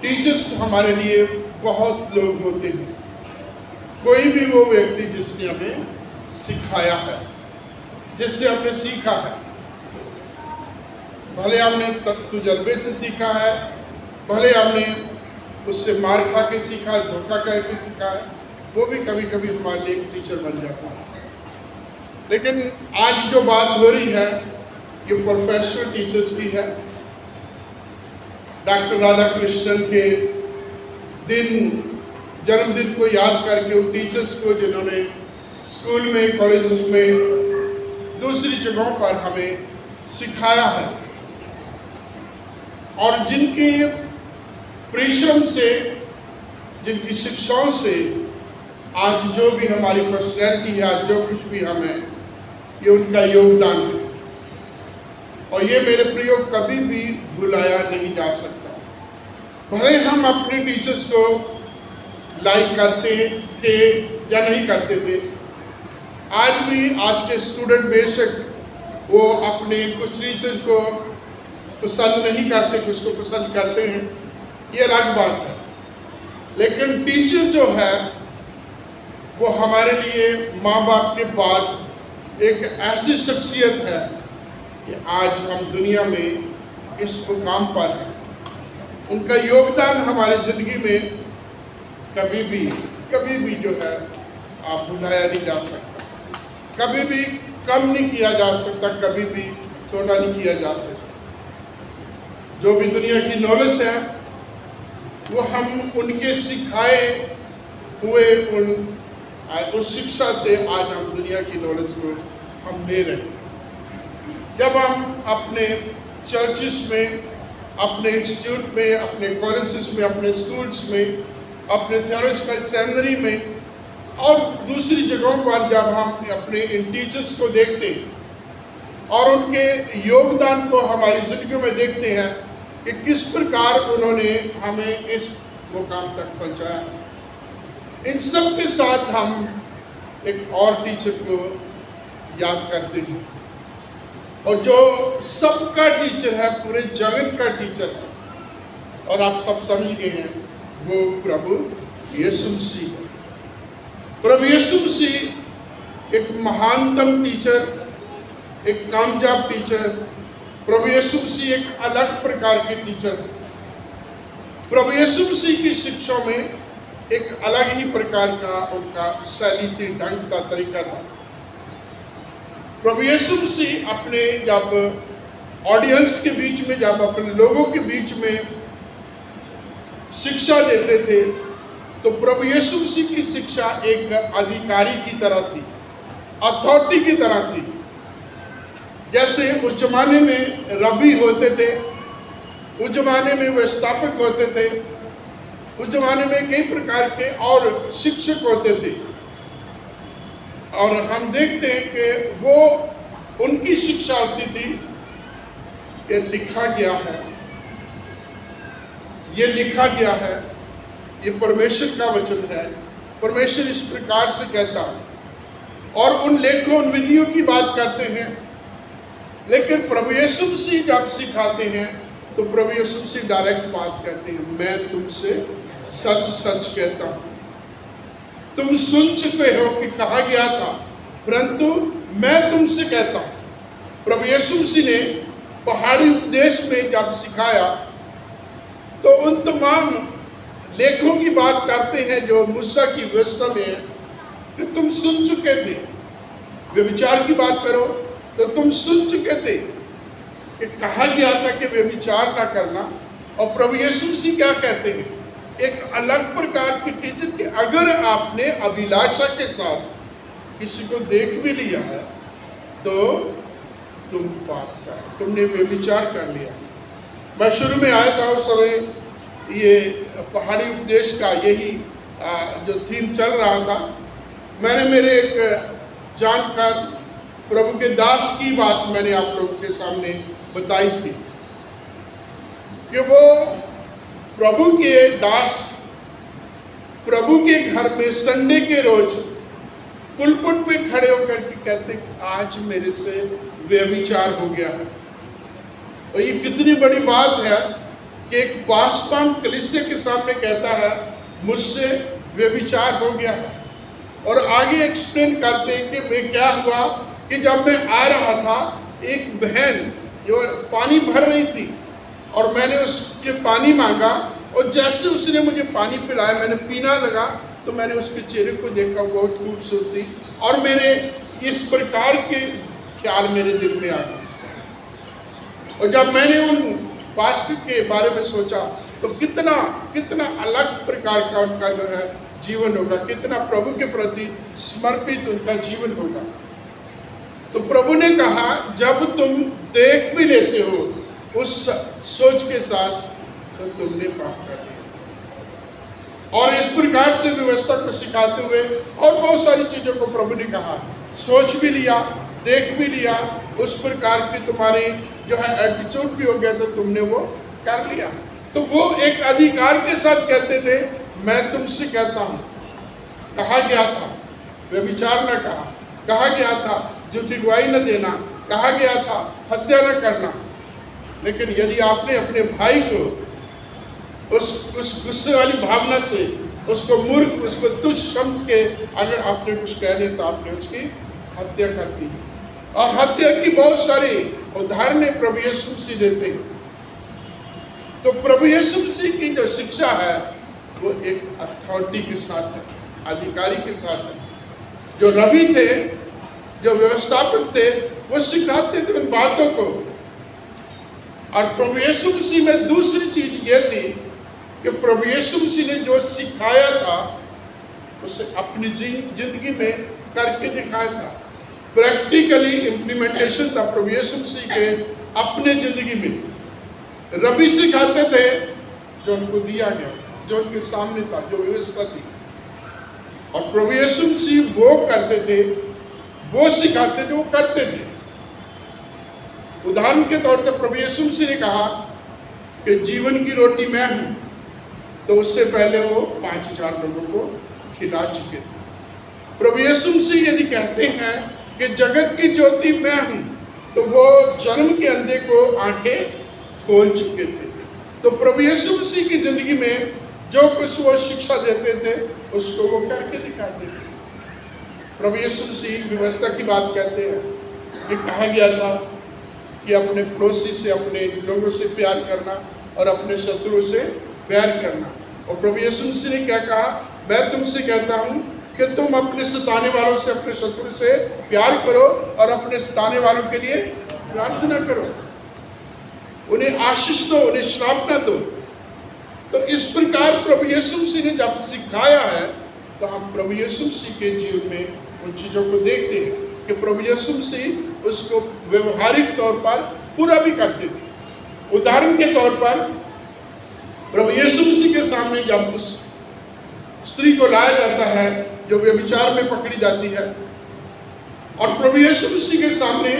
Teachers हमारे लिए बहुत लोग होते हैं। कोई भी वो व्यक्ति जिसने हमें सिखाया है, जिससे हमने सीखा है, भले हमने तजुर्बे से सीखा है, भले हमने उससे मार खा के सीखा है, धोखा खा के सीखा है, वो भी कभी कभी हमारे लिए एक टीचर बन जाता है। लेकिन आज जो बात हो रही है ये प्रोफेशनल टीचर्स की है। डॉक्टर राधाकृष्णन के जन्मदिन को याद करके उन टीचर्स को जिन्होंने स्कूल में, कॉलेज में, दूसरी जगहों पर हमें सिखाया है और जिनके परिश्रम से, जिनकी शिक्षाओं से आज जो भी हमारी पर्सनैलिटी है, आज जो कुछ भी हम हैं, ये उनका योगदान है और ये मेरे प्रियो कभी भी भुलाया नहीं जा सकता। भले हम अपने टीचर्स को लाइक करते थे या नहीं करते थे, आज भी आज के स्टूडेंट बेशक वो अपने कुछ टीचर्स को पसंद नहीं करते, कुछ को पसंद करते हैं, ये अलग बात है। लेकिन टीचर जो है वो हमारे लिए माँ बाप के बाद एक ऐसी शख्सियत है कि आज हम दुनिया में इस मुकाम पर हैं। उनका योगदान हमारी ज़िंदगी में कभी भी जो है आप भुलाया नहीं जा सकता, कभी भी कम नहीं किया जा सकता, कभी भी छोटा नहीं किया जा सकता। जो भी दुनिया की नॉलेज है वो हम उनके सिखाए हुए उस शिक्षा से आज हम दुनिया की नॉलेज को हम ले रहे हैं। जब हम अपने चर्चिस में, अपने इंस्टीट्यूट में, अपने कॉलेजेस में, अपने स्कूल्स में, अपने थियोलॉजिकल सेमिनरी में और दूसरी जगहों पर जब हम अपने इन टीचर्स को देखते हैं और उनके योगदान को हमारी ज़िंदगी में देखते हैं कि किस प्रकार उन्होंने हमें इस मुकाम तक पहुंचाया, इन सब के साथ हम एक और टीचर को याद करते हैं और जो सबका टीचर है, पूरे जगत का टीचर है और आप सब समझ गए हैं, वो प्रभु यीशु मसीह है। प्रभु यीशु मसीह एक महानतम टीचर, एक कामयाब टीचर, प्रभु यीशु मसीह एक अलग प्रकार के टीचर। प्रभु यीशु मसीह की शिक्षा में एक अलग ही प्रकार का उनका शैली थी, ढंग था, तरीका था। प्रभु यीशु मसीह अपने जब ऑडियंस के बीच में, जब अपने लोगों के बीच में शिक्षा देते थे तो प्रभु यीशु मसीह की शिक्षा एक अधिकारी की तरह थी, अथॉरिटी की तरह थी। जैसे उस जमाने में रबी होते थे, उस जमाने में व्यवस्थापक होते थे, उस जमाने में कई प्रकार के और शिक्षक होते थे और हम देखते हैं कि वो उनकी शिक्षा होती थी कि लिखा गया है, ये लिखा गया है, ये परमेश्वर का वचन है, परमेश्वर इस प्रकार से कहता है और उन लेखों, उन विधियों की बात करते हैं। लेकिन प्रभु यीशु मसीह जब सिखाते हैं तो प्रभु यीशु मसीह डायरेक्ट बात करते हैं, मैं तुमसे सच सच कहता हूँ, तुम सुन चुके हो कि कहा गया था, परंतु मैं तुमसे कहता हूँ। प्रभु यीशु मसीह ने पहाड़ी उपदेश में जब सिखाया तो उन तमाम लेखों की बात करते हैं जो मूसा की व्यवस्था में है कि तुम सुन चुके थे। व्यभिचार की बात करो तो तुम सुन चुके थे कि कहा गया था कि व्यभिचार ना करना, और प्रभु यीशु मसीह क्या कहते हैं, एक अलग प्रकार की टीचर कि अगर आपने अभिलाषा के साथ किसी को देख भी लिया है तो तुम पाप कर, तुमने व्यभिचार कर लिया। मैं शुरू में आया था उस समय ये पहाड़ी उपदेश का यही जो थीम चल रहा था। मैंने मेरे एक जानकार प्रभु के दास की बात मैंने आप लोगों के सामने बताई थी कि वो प्रभु के दास प्रभु के घर में संडे के रोज पुलपुट पे खड़े होकर के कहते आज मेरे से व्यभिचार हो गया है। और ये कितनी बड़ी बात है कि एक पासवान कलीसिया के सामने कहता है मुझसे व्यभिचार हो गया है, और आगे एक्सप्लेन करते हैं कि मैं क्या हुआ कि जब मैं आ रहा था एक बहन जो पानी भर रही थी और मैंने उसके पानी मांगा, और जैसे उसने मुझे पानी पिलाया, मैंने पीना लगा तो मैंने उसके चेहरे को देखा, बहुत खूबसूरती, और मेरे इस प्रकार के ख्याल मेरे दिल में आ गए। और जब मैंने उन पास्टर के बारे में सोचा तो कितना कितना अलग प्रकार का उनका जो है जीवन होगा, कितना प्रभु के प्रति समर्पित उनका जीवन होगा। तो प्रभु ने कहा जब तुम देख भी लेते हो उस सोच के साथ तो तुमने पाप कर दिया। और इस प्रकार से व्यवस्था को सिखाते हुए और बहुत सारी चीजों को प्रभु ने कहा, सोच भी लिया, देख भी लिया, उस प्रकार की तुम्हारी जो है एटीट्यूड भी हो गया तो तुमने वो कर लिया। तो वो एक अधिकार के साथ कहते थे मैं तुमसे कहता हूं, कहा गया था व्यभिचार न कहा गया था झूठी गवाही न देना, कहा गया था हत्या न करना। लेकिन यदि आपने अपने भाई को उस गुस्से वाली भावना से उसको मूर्ख, उसको तुच्छ समझ के अगर आपने कुछ कह दिया तो आपने उसकी हत्या कर दी। और हत्या की बहुत सारी उदाहरणें प्रभु यीशु मसीह देते हैं। तो प्रभु यीशु मसीह की जो शिक्षा है वो एक अथॉरिटी के साथ है, अधिकारी के साथ है। जो रबी थे, जो व्यवस्थापक थे, वो सिखाते थे उन बातों को। और प्रभु यीशु मसीह में दूसरी चीज ये थी कि प्रभु यीशु मसीह ने जो सिखाया था उसे अपनी जिंदगी में करके दिखाया था। प्रैक्टिकली इम्प्लीमेंटेशन था प्रभु यीशु मसीह के अपने जिंदगी में। रबी सिखाते थे जो उनको दिया गया था, जो उनके सामने था, जो व्यवस्था थी। और प्रभु यीशु मसीह वो करते थे, वो सिखाते थे, वो करते थे। उदाहरण के तौर पर प्रभु यीशु मसीह ने कहा कि जीवन की रोटी मैं हूं, तो उससे पहले वो 5000 लोगों को खिला चुके थे। प्रभु यीशु मसीह यदि कहते हैं कि जगत की ज्योति मैं हूं, तो वो जन्म के अंधे को आंखें खोल चुके थे। तो प्रभु यीशु मसीह की जिंदगी में जो कुछ वो शिक्षा देते थे उसको वो करके दिखाते थे। प्रभु यीशु मसीह व्यवस्था की बात कहते हैं कि कहा गया था कि अपने पड़ोसी से, अपने लोगों से प्यार करना और अपने शत्रु से प्यार करना। और प्रभु यीशु मसीह ने क्या कहा, मैं तुमसे कहता हूं कि तुम अपने सताने वालों से, अपने शत्रु से प्यार करो और अपने सताने वालों के लिए प्रार्थना करो, उन्हें आशीष दो, उन्हें श्राप न दो। तो इस प्रकार प्रभु यीशु मसीह ने जब सिखाया है तो हम प्रभु यीशु मसीह के जीवन में उन चीजों को देखते हैं कि प्रभु यीशु मसीह उसको व्यवहारिक तौर पर पूरा भी करते थे। उदाहरण के तौर पर प्रभु यीशु मसीह के सामने जब उस स्त्री को लाया जाता है जो व्यभिचार में पकड़ी जाती है, और प्रभु यीशु मसीह के सामने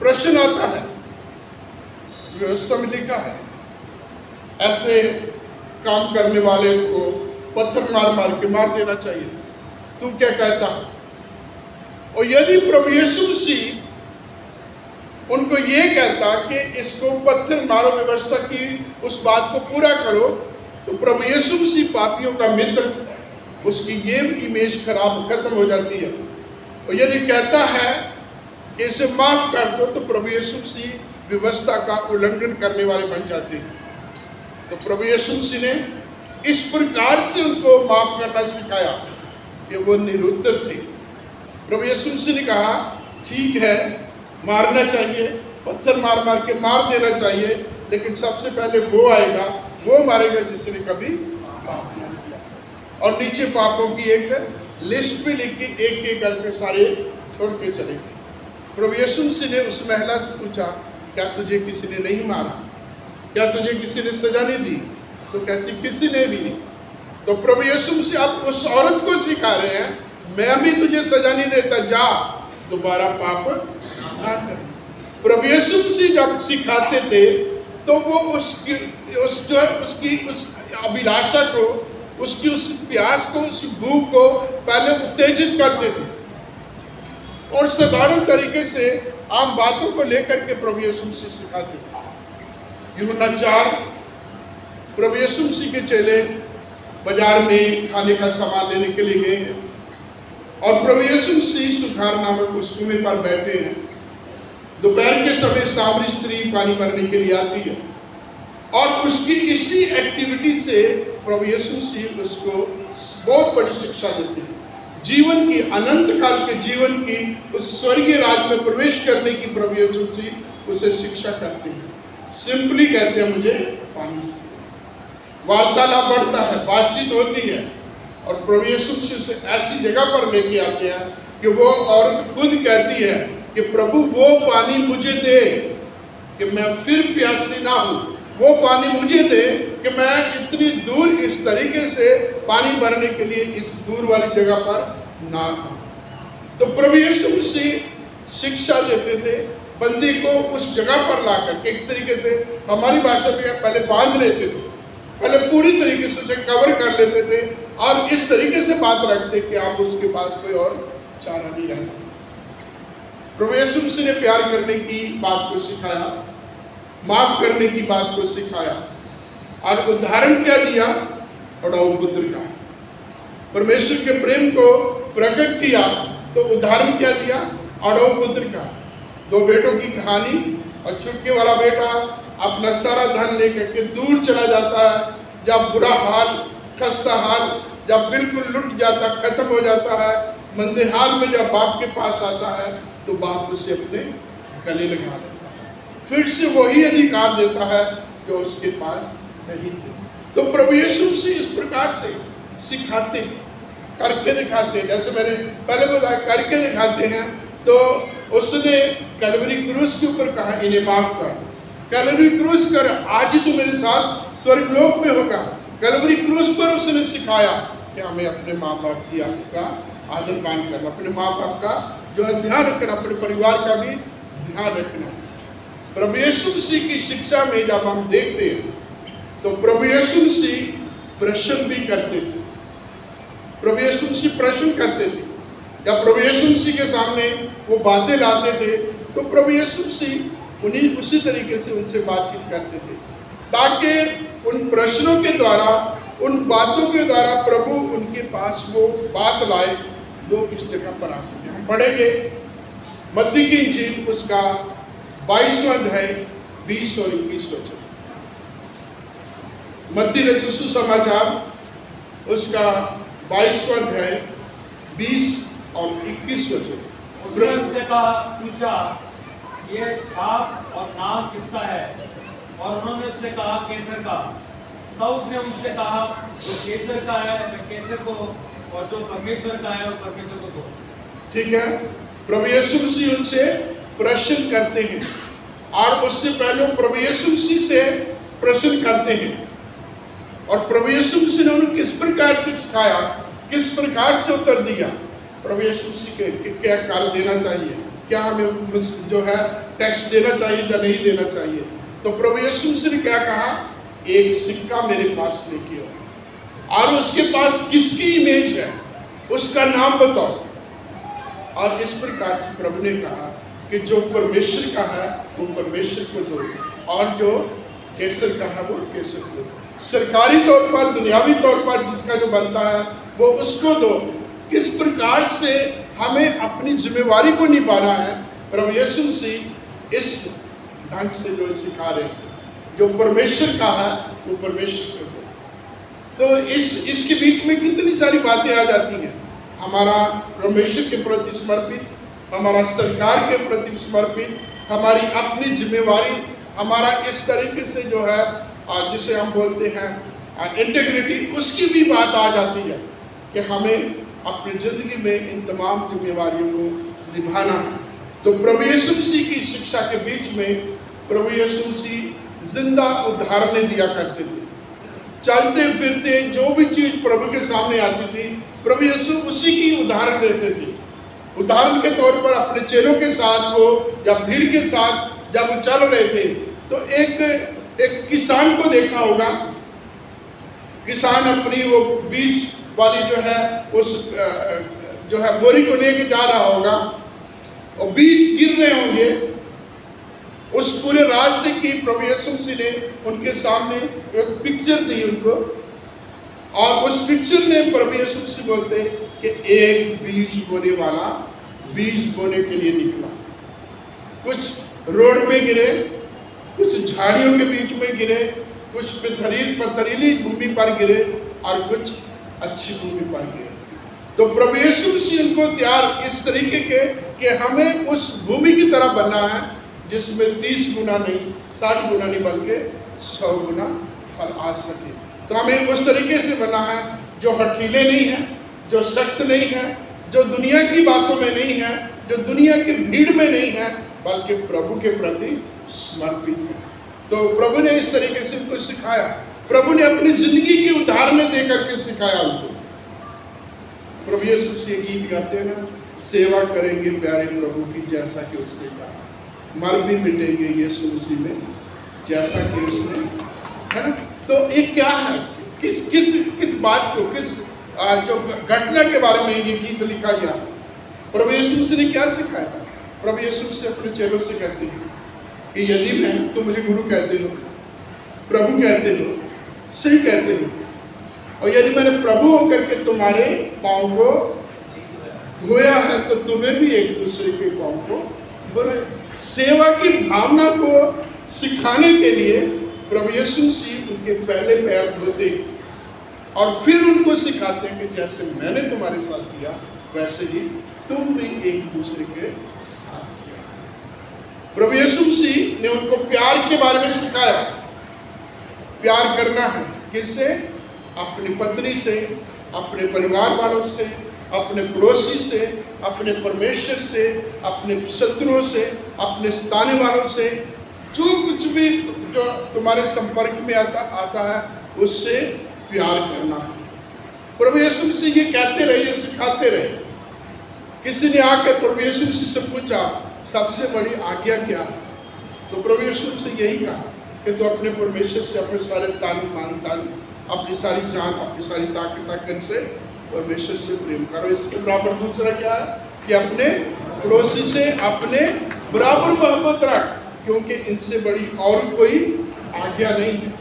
प्रश्न आता है, व्यवस्था में लिखा है ऐसे काम करने वाले को पत्थर मार मार के मार देना चाहिए, तू क्या कहता है? और यदि प्रभु यीशु मसीह उनको ये कहता कि इसको पत्थर मारो, व्यवस्था की उस बात को पूरा करो, तो प्रभु यीशु मसीह पापियों का मित्र, उसकी ये इमेज खराब खत्म हो जाती है। और यदि कहता है कि इसे माफ कर दो, तो प्रभु यीशु मसीह व्यवस्था का उल्लंघन करने वाले बन जाते हैं। तो प्रभु यीशु मसीह ने इस प्रकार से उनको माफ करना सिखाया कि वो निरुत्तर थे। प्रभु यीशु मसीह ने कहा ठीक है, मारना चाहिए, पत्थर मार मार के मार देना चाहिए, लेकिन सबसे पहले वो आएगा, वो मारेगा जिसने कभी पाप नहीं किया। और नीचे पापों की एक लिस्ट भी लिख के एक एक करके सारे छोड़ के चले गए। प्रभु यीशु मसीह ने उस महिला से पूछा, क्या तुझे किसी ने नहीं मारा? क्या तुझे किसी ने सजा नहीं दी? तो कहती किसी ने भी नहीं। तो प्रभु यीशु मसीह आप उस औरत को सिखा रहे हैं, मैं भी तुझे सजा नहीं देता, जा दोबारा पाप ना कर। प्रभु यीशु मसीह जब सिखाते थे तो वो उसकी उस अभिलाषा को, उसकी उस प्यास को, उस भूख को पहले उत्तेजित करते थे और साधारण तरीके से आम बातों को लेकर के प्रभु यीशु मसीह सिखाते थे। यूहन्ना 4 प्रभु यीशु मसीह के चेले बाजार में खाने का सामान लेने के लिए गए हैं और प्रभु यीशु मसीह सुखार नामक उस कुएं पर बैठे हैं। दोपहर के समय सामरी स्त्री पानी भरने के लिए आती है और उसकी इसी एक्टिविटी से प्रभु यीशु मसीह उसको बहुत बड़ी शिक्षा देते हैं। जीवन की, अनंत काल के जीवन की, उस स्वर्गीय राज में प्रवेश करने की प्रभु यीशु मसीह उसे शिक्षा करते हैं। सिंपली कहते हैं मुझे पानी से। वार्तालाप बढ़ता है, बातचीत होती है और प्रभु यीशु मसीह से ऐसी जगह पर लेके आते हैं कि वो औरत खुद कहती है कि प्रभु वो पानी मुझे दे कि मैं फिर प्यासी ना हूं, वो पानी मुझे दे कि मैं इतनी दूर इस तरीके से पानी भरने के लिए इस दूर वाली जगह पर ना आऊं। तो प्रभु यीशु मसीह शिक्षा देते थे बंदी को उस जगह पर लाकर के, एक तरीके से हमारी भाषा में पहले बांध लेते थे, पहले पूरी तरीके से उसे कवर कर लेते थे और इस तरीके से बात रखते कि आप उसके पास कोई और चारा नहीं रहता। प्रभु यीशु मसीह ने प्यार करने की बात को सिखाया, माफ करने की बात को सिखाया और उदाहरण क्या दिया? अड़ाऊ पुत्र का। परमेश्वर के प्रेम को प्रकट किया तो उदाहरण क्या दिया? अड़ाऊ पुत्र का। दो बेटों की कहानी और छुटके वाला बेटा अपना सारा धन लेकर के दूर चला जाता है, जब बुरा हाल, खस्ता हाल, जब बिल्कुल लुट जाता, खत्म हो जाता है, मंदे हाल में जब बाप के पास आता है तो बाप उसे अपने गले लगा लेता है, फिर से वही अधिकार देता है जो उसके पास नहीं थे। तो प्रभु यीशु मसीह इस प्रकार से सिखाते, करके दिखाते हैं। जैसे मैंने पहले बताया, करके दिखाते हैं। तो उसने कैलवरी क्रूस के ऊपर कहा इन्हें माफ कर, कैलवरी क्रूस कर, आज ही तू मेरे साथ स्वर्गलोक में होगा। कैलवरी क्रूस पर उसने सिखाया कि हमें अपने माँ बाप की का आदर मान करना, अपने माँ बाप का जो है ध्यान रखना, अपने परिवार का भी ध्यान रखना। प्रभु यीशु मसीह की शिक्षा में जब हम देखते हैं तो प्रभु यीशु मसीह प्रश्न भी करते थे। प्रभु यीशु मसीह प्रश्न करते थे। जब प्रभु यीशु मसीह के सामने वो बातें लाते थे तो प्रभु यीशु मसीह उन्हीं उसी तरीके से उनसे बातचीत करते थे, ताकि उन प्रश्नों के द्वारा, उन बातों के द्वारा प्रभु उनके पास वो बात लाए जो इस जगह पर आ सके। हम पढ़ेंगे मत्ती की इंजील उसका 22वां अध्याय 20 और 21 वचन। मत्ती रचित सुसमाचार उसका 22वां अध्याय 20 और 21 वचन। उसने उनसे कहा, पूछा ये छाप और नाम किसका है? और उन्होंने उससे कहा, कैसर का। तब उसने उनसे कहा, जो कैसर का है वह कैसर को, और जो परमेश्वर का है वो परमेश्वर को दो। ठीक है, प्रभु यीशु मसीह उनसे प्रश्न करते हैं और उससे पहले प्रभु यीशु मसीह से प्रश्न करते हैं और प्रभु यीशु मसीह ने उन्हें किस प्रकार से सिखाया, किस प्रकार से उत्तर दिया। प्रभु यीशु मसीह के क्या कार्य देना चाहिए, क्या हमें जो है टैक्स देना चाहिए या नहीं देना चाहिए। तो प्रभु यीशु मसीह ने क्या कहा? एक सिक्का मेरे पास लेके आओ और उसके पास किसकी इमेज है उसका नाम बताओ। और इस प्रकार से प्रभु ने कहा कि जो परमेश्वर का है वो परमेश्वर को दो और जो कैसर का है वो कैसर को दो। सरकारी तौर पर, दुनियावी तौर पर जिसका जो बनता है वो उसको दो। किस प्रकार से हमें अपनी जिम्मेवारी को निभाना है, प्रभु यीशु मसीह इस ढंग से जो सिखा रहे हैं। जो परमेश्वर का है वो परमेश्वर को दो। तो इसके बीच में कितनी सारी बातें आ जाती हैं। हमारा परमेश्वर के प्रति समर्पित, हमारा सरकार के प्रति समर्पित, हमारी अपनी जिम्मेवारी, हमारा इस तरीके से जो है जिसे हम बोलते हैं इंटीग्रिटी, उसकी भी बात आ जाती है कि हमें अपनी जिंदगी में इन तमाम जिम्मेवारियों को निभाना है। तो प्रभु यीशु मसीह की शिक्षा के बीच में प्रभु यीशु मसीह जिंदा उदाहरणें दिया करते थे। चलते फिरते जो भी चीज प्रभु के सामने आती थी, प्रभु यीशु उसी की उदाहरण देते थे। उदाहरण के तौर पर अपने चेलों के साथ वो या भीड़ के साथ जब वो चल रहे थे तो एक किसान को देखा होगा। किसान अपनी वो बीज वाली जो है उस जो है बोरी को लेके जा रहा होगा और बीज गिर रहे होंगे उस पूरे रास्ते की प्रभु यीशु मसीह ने उनके सामने एक पिक्चर दी उनको, और उस पिक्चर में प्रभु यीशु मसीह बोलते कि एक बीज बोने वाला बीज बोने के लिए निकला। कुछ रोड पे गिरे, कुछ झाड़ियों के बीच में गिरे, कुछ पथरीली भूमि पर गिरे और कुछ अच्छी भूमि पर गिरे। तो प्रभु यीशु मसीह उनको तैयार इस तरीके के कि हमें उस भूमि की तरह बनना है जिसमें 30 गुना नहीं, 60 गुना नहीं, बल्कि 100 गुना फल आ सके। तो हमें उस तरीके से बनना है जो हठीले नहीं है, जो सख्त नहीं है, जो दुनिया की बातों में नहीं है, जो दुनिया की भीड़ में नहीं है, बल्कि प्रभु के प्रति समर्पित है। तो प्रभु ने इस तरीके से उनको सिखाया। प्रभु ने अपनी जिंदगी की उदाहरण दे करके सिखाया उनको। प्रभु यीशु से गीत गाते हैं ना, सेवा करेंगे प्यारे प्रभु की जैसा कि उसने कहा, मर भी मिटेंगे यीशु मसीह में जैसा कि उसने, है ना। तो ये क्या है, किस किस किस बात को, किस जो घटना के बारे में ये गीत लिखा गया। प्रभु यीशु मसीह ने क्या सिखाया। प्रभु यीशु मसीह अपने चेलों से कहते हैं कि यदि मैं, तुम मुझे गुरु कहते हो, प्रभु कहते हो, सही कहते हो, और यदि मैंने प्रभु होकर के तुम्हारे पाँव को धोया है तो तुम्हें भी एक दूसरे के पाँव को धोना। सेवा की भावना को सिखाने के लिए प्रभु यीशु मसीह उनके पहले पैर धोते और फिर उनको सिखाते हैं कि जैसे मैंने तुम्हारे साथ किया वैसे ही तुम भी एक दूसरे के साथ किया। प्रभु यीशु मसीह ने उनको प्यार के बारे में सिखाया। प्यार करना है किससे? अपनी पत्नी से, अपने परिवार वालों से, अपने पड़ोसी से, अपने परमेश्वर से, अपने शत्रुओं से, अपने स्थानीय वालों से, जो कुछ भी जो तुम्हारे संपर्क में आता है उससे प्यार करना है। प्रभु यीशु मसीह ये कहते रहे, ये सिखाते रहे। किसी ने आकर प्रभु यीशु मसीह से पूछा सबसे बड़ी आज्ञा क्या है? तो प्रभु यीशु मसीह यही कहा कि तो अपने परमेश्वर से अपने सारे तन मन धन, अपनी सारी जान, अपनी सारी ताकत से परमेश्वर से प्रेम करो। इसके बराबर दूसरा क्या है कि अपने पड़ोसी से अपने बराबर मोहब्बत रख, क्योंकि इनसे बड़ी और कोई आज्ञा नहीं है।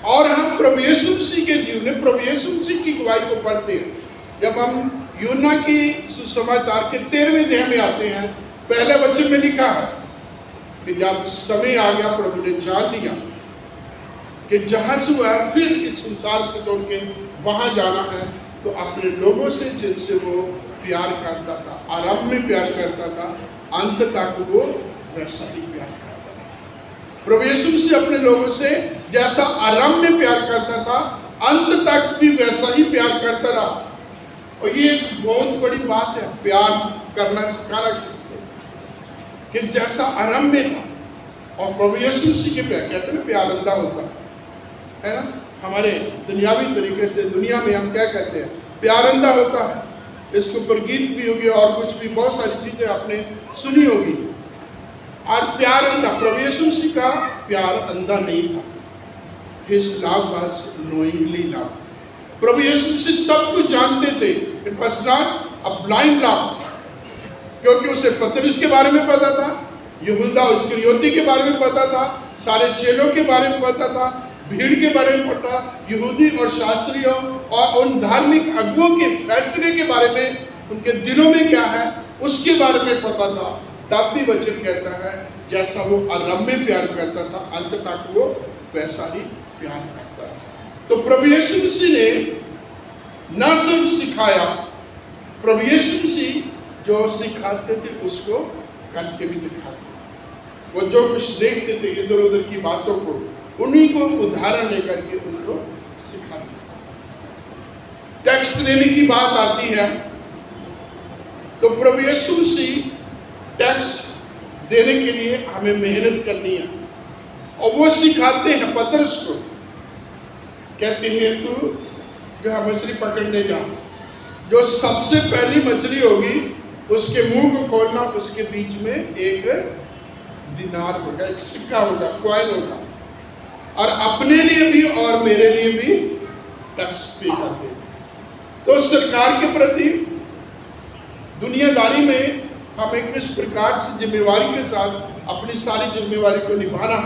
और हम प्रभु यीशु मसीह के जीवन में प्रभु यीशु मसीह की गवाही को पढ़ते हैं। जब हम यूहन्ना की सुसमाचार के 13वें अध्याय में आते हैं, पहले वचन में लिखा है कि जब समय आ गया प्रभु ने जान लिया कि जहां से हुआ फिर इस संसार को छोड़ के वहां जाना है, तो अपने लोगों से जिनसे वो प्यार करता था, आरंभ में प्यार करता था, अंत तक वो वैसा ही प्यार करता था। प्रभु यीशु मसीह अपने लोगों से जैसा आरंभ में प्यार करता था, अंत तक भी वैसा ही प्यार करता रहा। और ये एक बहुत बड़ी बात है, प्यार करना सिखाना किसको, कि जैसा आरंभ में था। और प्रभु यीशु मसीह के प्यार, कहते हैं ना प्यार अंधा होता है ना। हमारे दुनियावी तरीके से दुनिया में हम क्या कहते हैं, प्यार अंधा होता है। इसके ऊपर गीत भी होगी और कुछ भी बहुत सारी चीजें आपने सुनी होगी। और प्यार अंधा, प्रभु यीशु मसीह का प्यार अंधा नहीं था। His love was knowingly love। प्रभु यीशु मसीह सब कुछ जानते थे। It was not a blind love, क्योंकि उसे पतरस के बारे में पता था, यहूदा इस्करियोती के बारे में पता था, सारे चेलों के बारे में पता था, भीड़ के बारे में पता, यहूदी और शास्त्रियों और उन धार्मिक अगुओं के फैसले के बारे में, उनके दिलों में क्या है उसके बारे में पता था। तब भी वचन कहता है जैसा वो आरंभ में प्यार करता था, अंत तक वो वैसा ही प्यार करता है। तो प्रभु यीशु मसीह ने न सिर्फ सिखाया, प्रभु यीशु मसीह जो सिखाते थे उसको करके भी दिखाते थे। वो जो कुछ देखते थे इधर उधर की बातों को, उन्हीं को उदाहरण लेकर के उनको सिखाते। टैक्स लेने की बात आती है तो प्रभु यीशु मसीह टैक्स देने के लिए हमें मेहनत करनी है, और वो सिखाते हैं पतरस को। कहते हैं तू जो मछली पकड़ने जा, जो सबसे पहली मछली होगी उसके मुंह को खोलना, उसके बीच में एक दिनार होगा, एक सिक्का होगा, कॉइन होगा, और अपने लिए भी और मेरे लिए भी टैक्स पे कर दे। तो सरकार के प्रति दुनियादारी में हमें किस प्रकार से जिम्मेवारी के साथ अपनी सारी जिम्मेवारी को निभाना,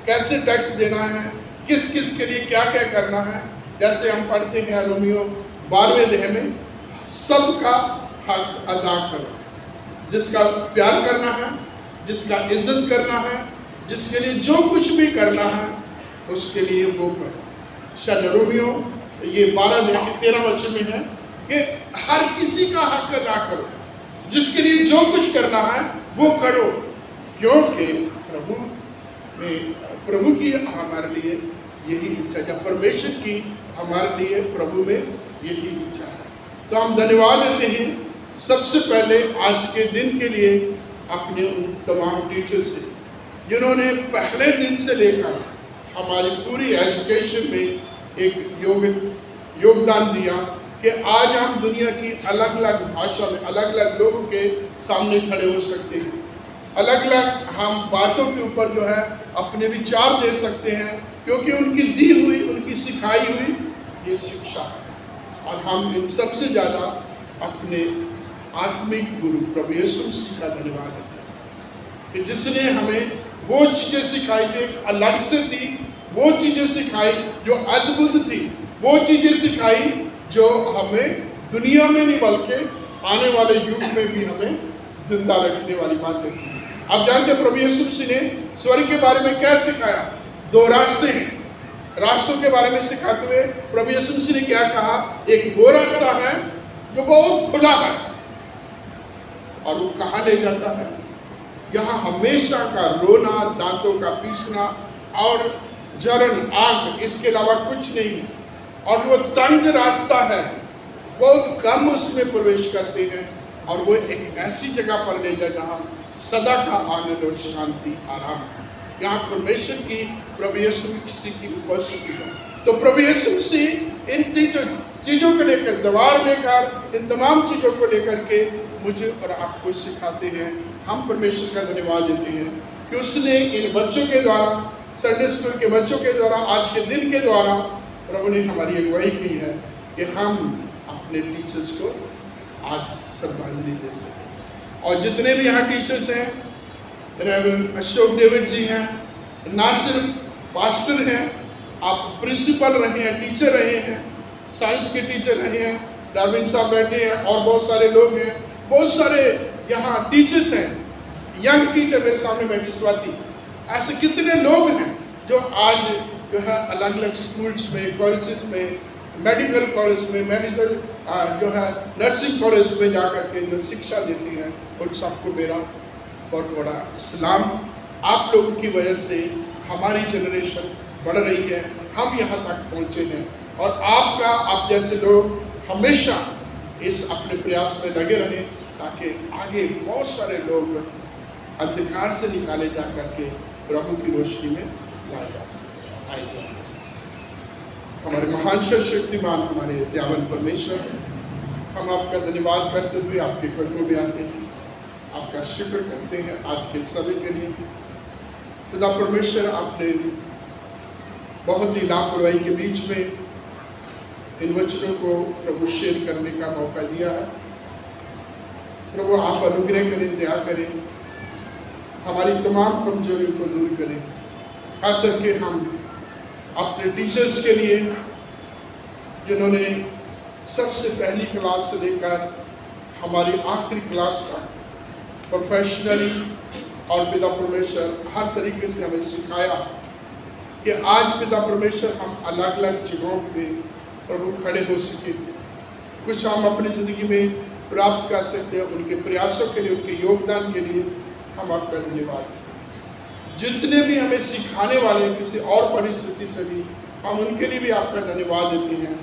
कैसे टैक्स देना है, किस किस के लिए क्या क्या करना है। जैसे हम पढ़ते हैं रोमियो 12वें अध्याय में, सबका हक अदा करो, जिसका प्यार करना है, जिसका इज्जत करना है, जिसके लिए जो कुछ भी करना है उसके लिए वो करो। शायद रोमियो ये 12 अध्याय के 13 वचन में है कि हर किसी का हक अदा करो, जिसके लिए जो कुछ करना है वो करो, क्योंकि प्रभु की हमारे लिए यही इच्छा है, परमेश्वर की हमारे लिए प्रभु में यही इच्छा है। तो हम धन्यवाद देते हैं सबसे पहले आज के दिन के लिए अपने उन तमाम टीचर्स से, जिन्होंने पहले दिन से लेकर हमारी पूरी एजुकेशन में एक योगदान दिया कि आज हम दुनिया की अलग अलग भाषा में अलग अलग लोगों के सामने खड़े हो सकते हैं, अलग अलग हम बातों के ऊपर जो है अपने विचार दे सकते हैं, क्योंकि उनकी दी हुई, उनकी सिखाई हुई ये शिक्षा है। और हम इन सबसे ज़्यादा अपने आत्मिक गुरु प्रभु यीशु मसीह का धन्यवाद देते हैं कि जिसने हमें वो चीज़ें सिखाई जो अलग से थी, वो चीज़ें सिखाई जो अद्भुत थी, वो चीज़ें सिखाई जो हमें दुनिया में नहीं बल्कि आने वाले युग में भी हमें जिंदा रखने वाली बातें थी। आप जानते हैं प्रभु यीशु मसीह ने स्वर्ग के बारे में क्या सिखाया? 2 रास्ते हैं। रास्तों के बारे में सिखाते हुए प्रभु यीशु मसीह ने क्या कहा? एक वो रास्ता है जो बहुत खुला है और वो कहाँ ले जाता है? यहाँ हमेशा का रोना, दांतों का पीसना और जलन, आग, इसके अलावा कुछ नहीं। और वो तंग रास्ता है, बहुत कम उसमें प्रवेश करते हैं और वो एक ऐसी जगह पर ले जाए जहाँ सदा का आनंद और शांति, आराम है। यहाँ परमेश्वर की, प्रभु यीशु मसीह की उपस्थिति है। तो प्रभु यीशु मसीह इन चीज़ों को लेकर, दवार लेकर, इन तमाम चीज़ों को लेकर के मुझे और आपको सिखाते हैं। हम परमेश्वर का धन्यवाद देते हैं कि उसने इन बच्चों के द्वारा, संडे स्कूल के बच्चों के द्वारा, आज के दिन के द्वारा प्रभु ने हमारी अगुवाई की है कि हम अपने टीचर्स को आज श्रद्धांजलि दे सकें। और जितने भी यहाँ टीचर्स हैं, रेवरेंड अशोक डेविड जी हैं, ना सिर्फ पास्टर हैं, आप प्रिंसिपल रहे हैं, टीचर रहे हैं, साइंस के टीचर रहे हैं, डार्विन साहब बैठे हैं और बहुत सारे लोग हैं, बहुत सारे यहाँ टीचर्स हैं, यंग टीचर मेरे सामने बैठी स्वाति, ऐसे कितने लोग हैं जो आज जो है अलग अलग स्कूल्स में, कॉलेजेस में, मेडिकल कॉलेज में, मैनेजर जो है नर्सिंग कॉलेज में जाकर के जो शिक्षा देती हैं, उन सबको मेरा बहुत बड़ा सलाम। आप लोगों की वजह से हमारी जनरेशन बढ़ रही है, हम यहाँ तक पहुँचे हैं और आप जैसे लोग हमेशा इस अपने प्रयास में लगे रहें ताकि आगे बहुत सारे लोग अंधकार से निकाले जा करके प्रभु की रोशनी में लाए जा सकें। हमारे महान शक्तिमान, हमारे दयावान परमेश्वर, हम आपका धन्यवाद करते हुए आपके कदमों में आते हैं, आपका शुक्र करते हैं आज के समय के लिए। खुदा परमेश्वर, आपने बहुत ही लापरवाही के बीच में इन वचनों को प्रभु शेयर करने का मौका दिया है। प्रभु आप अनुग्रह करें, दया करें, हमारी तमाम कमजोरियों को दूर करें, खास करके हम अपने टीचर्स के लिए जिन्होंने सबसे पहली क्लास से लेकर हमारी आखिरी क्लास तक प्रोफेशनली और पिता परमेश्वर हर तरीके से हमें सिखाया कि आज पिता परमेश्वर हम अलग अलग जगहों पे प्रभु खड़े हो सके, कुछ हम अपनी ज़िंदगी में प्राप्त कर सकते हैं। उनके प्रयासों के लिए, उनके योगदान के लिए हम आपका धन्यवाद देते हैं। जितने भी हमें सिखाने वाले हैं किसी और परिस्थिति से भी, हम उनके लिए भी आपका धन्यवाद देते हैं,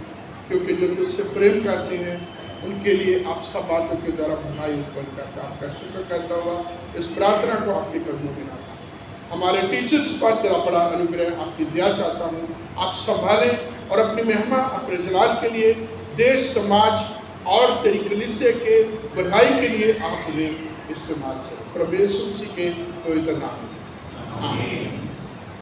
क्योंकि जो तुझसे प्रेम करते हैं उनके लिए आप सब बातों के द्वारा भलाई उत्पन्न करता है। आपका शुक्र करता हुआ इस प्रार्थना को आपके कदमों में लाता हूं। हमारे टीचर्स पर तेरा बड़ा अनुग्रह, आपकी दया चाहता हूँ, आप संभालें और अपनी महिमा, अपने जलाल के लिए, देश, समाज और तेरी कलीसिया के बढ़ाई के लिए आप उन्हें इस्तेमाल करें। प्रभु यीशु मसीह के पवित्र नाम में आमीन।